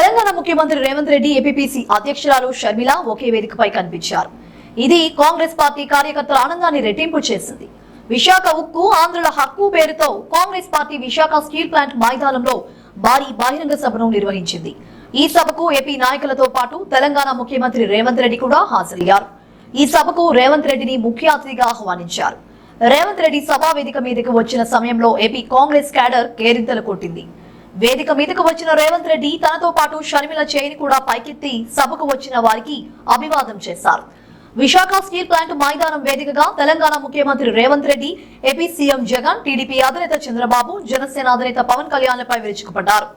తెలంగాణ ముఖ్యమంత్రి రేవంత్ రెడ్డి ఏపీపీసీ అధ్యక్షురాలు షర్మిల ఒకే వేదికపై కనిపించారు. ఇది కాంగ్రెస్ పార్టీ కార్యకర్తల ఆనందాన్ని రెట్టింపు చేసింది. విశాఖ ఉక్కు ఆంధ్రుల హక్కు పేరుతో Congress party Visakha steel plant మైదానంలో భారీ బహిరంగ సభను నిర్వహించింది. ఈ సభకు ఏపీ నాయకులతో పాటు తెలంగాణ ముఖ్యమంత్రి రేవంత్ రెడ్డి కూడా హాజరయ్యారు. ఈ సభకు రేవంత్ రెడ్డిని ముఖ్య అతిథిగా ఆహ్వానించారు. రేవంత్ రెడ్డి సభా వేదిక మీదకు వచ్చిన సమయంలో ఏపీ కాంగ్రెస్ క్యాడర్ కేరింతలు కొట్టింది. వేదిక మీదకు వచ్చిన రేవంత్ రెడ్డి తనతో పాటు షర్మిల చేయిని కూడా పైకెత్తి సభకు వచ్చిన వారికి అభివాదం చేశారు. విశాఖ స్టీల్ ప్లాంట్ మైదానం వేదికగా తెలంగాణ ముఖ్యమంత్రి Revanth Reddy, AP CM Jagan, TDP అధినేత చంద్రబాబు, జనసేన అధినేత పవన్ కళ్యాణ్లపై విరుచుకుపడ్డారు.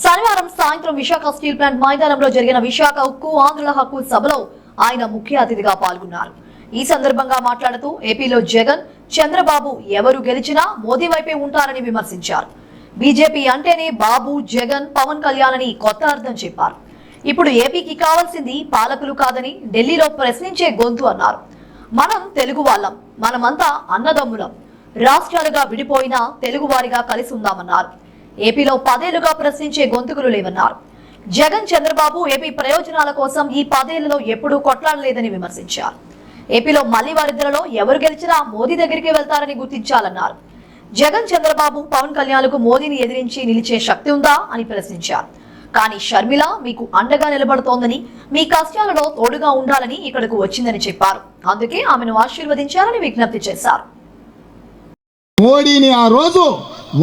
శనివారం సాయంత్రం విశాఖ స్టీల్ ప్లాంట్ మైదానంలో జరిగిన విశాఖ ఉక్కు ఆంధ్రుల హక్కు సభలో ఆయన ముఖ్య అతిథిగా పాల్గొన్నారు. ఈ సందర్భంగా మాట్లాడుతూ ఏపీలో జగన్, చంద్రబాబు ఎవరు గెలిచినా మోదీ వైపే ఉంటారని విమర్శించారు. బీజేపీ అంటేనే బాబు, జగన్, పవన్ కళ్యాణ్ అని కొత్త అర్థం చెప్పారు. ఇప్పుడు ఏపీకి కావాల్సింది పాలకులు కాదని ఢిల్లీలో ప్రశ్నించే గొంతు అన్నారు. మనం తెలుగు వాళ్ళం, మనమంతా అన్నదమ్ములం, రాష్ట్రాలుగా విడిపోయినా తెలుగు వారిగా కలిసి ఉందామన్నారు. ఏపీలో 10 ఏళ్లుగా ప్రశ్నించే గొంతుకులు లేవన్నారు. జగన్, చంద్రబాబు ఏపీ ప్రయోజనాల కోసం ఈ 10 ఏళ్లలో ఎప్పుడూ కొట్లాడలేదని విమర్శించారు. ఏపీలో మళ్లీ వారిద్దరిలో ఎవరు గెలిచినా మోదీ దగ్గరికి వెళ్తారని గుర్తించాలన్నారు. జగన్, చంద్రబాబు, పవన్ కళ్యాణ్లకు మోదీని ఎదిరించి నిలిచే శక్తి ఉందా అని ప్రశ్నించారు. కానీ షర్మిల మీకు అండగా నిలబడుతోందని, మీ కష్టాలలో తోడుగా ఉండాలని ఇక్కడకు వచ్చిందని చెప్పారు. అందుకే ఆమెను ఆశీర్వదించాలని విజ్ఞప్తి చేశారు. మోడీని ఆ రోజు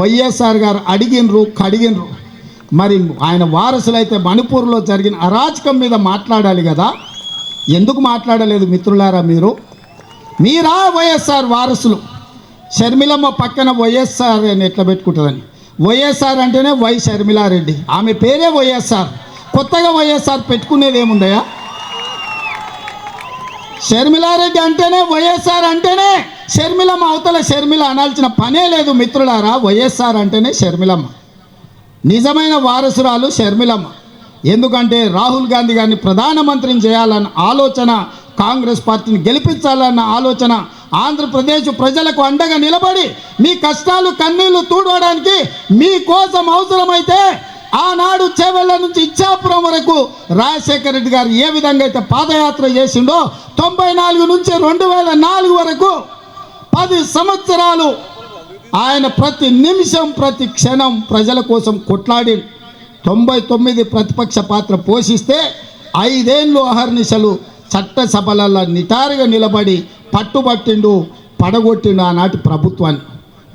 వైఎస్ఆర్ గారు అడిగినరు, కడిగినరు. మరి ఆయన వారసులైతే మణిపూర్లో జరిగిన అరాచకం మీద మాట్లాడాలి కదా, ఎందుకు మాట్లాడలేదు మిత్రులారా? మీరా వైఎస్ఆర్ వారసులు? షర్మిలమ్మ పక్కన వైఎస్ఆర్ అని ఎట్లా పెట్టుకుంటుందని. వైఎస్ఆర్ అంటేనే వై షర్మిలారెడ్డి, ఆమె పేరే వైఎస్ఆర్. కొత్తగా వైఎస్ఆర్ పెట్టుకునేది ఏముందయా? షర్మిలారెడ్డి అంటేనే వైఎస్ఆర్ అంటేనే షర్మిలమ్మ, అవతల షర్మిల అనాల్సిన పనే లేదు మిత్రులారా. వైఎస్ఆర్ అంటేనే షర్మిలమ్మ, నిజమైన వారసురాలు షర్మిలమ్మ. ఎందుకంటే రాహుల్ గాంధీ గారిని ప్రధానమంత్రిని చేయాలన్న ఆలోచన, కాంగ్రెస్ పార్టీని గెలిపించాలన్న ఆలోచన, ఆంధ్రప్రదేశ్ ప్రజలకు అండగా నిలబడి మీ కష్టాలు కన్నీళ్లు తూడవడానికి మీకోసం అవసరమైతే ఆనాడు చేవెళ్ళ నుంచి ఇచ్చాపురం వరకు రాజశేఖర రెడ్డి గారు ఏ విధంగా అయితే పాదయాత్ర చేసిండో 94 నుంచి 2004 వరకు 10 సంవత్సరాలు ఆయన ప్రతి నిమిషం ప్రతి క్షణం ప్రజల కోసం కొట్లాడి 99 ప్రతిపక్ష పాత్ర పోషిస్తే 5 ఏళ్ళు అహర్నిశలు చట్టసభలలో నిటారుగా నిలబడి పట్టుబట్టిండు, పడగొట్టిండు ఆనాటి ప్రభుత్వాన్ని.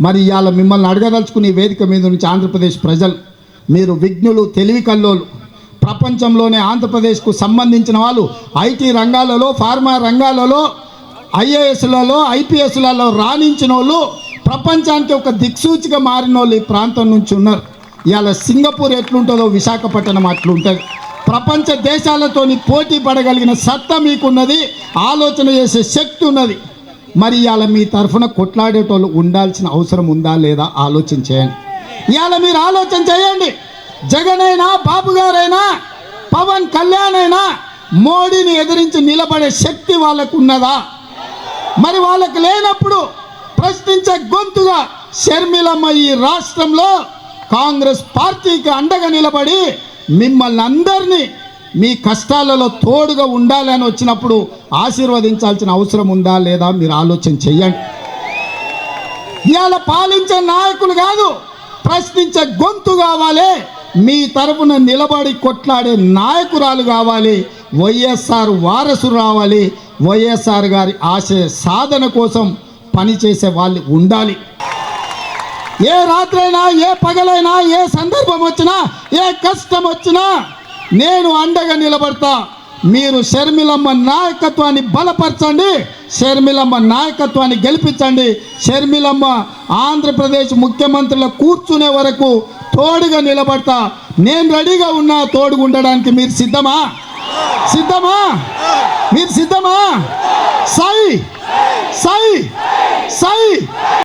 మరి ఇవాళ మిమ్మల్ని అడగదలుచుకుని వేదిక మీద నుంచి ఆంధ్రప్రదేశ్ ప్రజలు, మీరు విజ్ఞులు, తెలివి కల్లోలు, ప్రపంచంలోనే ఆంధ్రప్రదేశ్కు సంబంధించిన వాళ్ళు ఐటీ రంగాలలో, ఫార్మా రంగాలలో, ఐఏఎస్లలో, ఐపీఎస్లలో రాణించిన వాళ్ళు, ప్రపంచానికి ఒక దిక్సూచిగా మారిన వాళ్ళు ఈ ప్రాంతం నుంచి ఉన్నారు. ఇవాళ సింగపూర్ ఎట్లుంటుందో విశాఖపట్నం అట్లుంటుంది. ప్రపంచ దేశాలతోని పోటీ పడగలిగిన సత్తా మీకున్నది, ఆలోచన చేసే శక్తి ఉన్నది. మరి ఇవాళ మీ తరఫున కొట్లాడేటోళ్ళు ఉండాల్సిన అవసరం ఉందా లేదా ఆలోచన చేయండి. ఇవాళ మీరు ఆలోచన చేయండి. జగన్ అయినా, బాబు గారైనా, పవన్ కళ్యాణ్ అయినా మోడీని ఎదిరించి నిలబడే శక్తి వాళ్ళకు ఉన్నదా? మరి వాళ్ళకు లేనప్పుడు ప్రశ్నించే గొంతుగా షర్మిలమ్మ ఈ రాష్ట్రంలో కాంగ్రెస్ పార్టీకి అండగా నిలబడి మిమ్మల్ని అందరినీ మీ కష్టాలలో తోడుగా ఉండాలని వచ్చినప్పుడు ఆశీర్వదించాల్సిన అవసరం ఉందా లేదా మీరు ఆలోచన చెయ్యండి. ఇవాళ పాలించే నాయకులు కాదు, ప్రశ్నించే గొంతు కావాలి. మీ తరపున నిలబడి కొట్లాడే నాయకురాలు కావాలి. వైఎస్ఆర్ వారసు రావాలి. వైఎస్ఆర్ గారి ఆశయ సాధన కోసం పనిచేసే వాళ్ళు ఉండాలి. ఏ రాత్రైనా, ఏ పగలైనా, ఏ సందర్భం వచ్చినా, ఏ కష్టం వచ్చినా నేను అండగా నిలబడతా. మీరు షర్మిలమ్మ నాయకత్వాన్ని బలపరచండి, షర్మిలమ్మ నాయకత్వాన్ని గెలిపించండి. షర్మిలమ్మ ఆంధ్రప్రదేశ్ ముఖ్యమంత్రిలో కూర్చునే వరకు తోడుగా నిలబడతా. నేను రెడీగా ఉన్నా తోడుగా ఉండడానికి. మీరు సిద్ధమా? సిద్ధమా? మీరు సిద్ధమా? సై సై సై.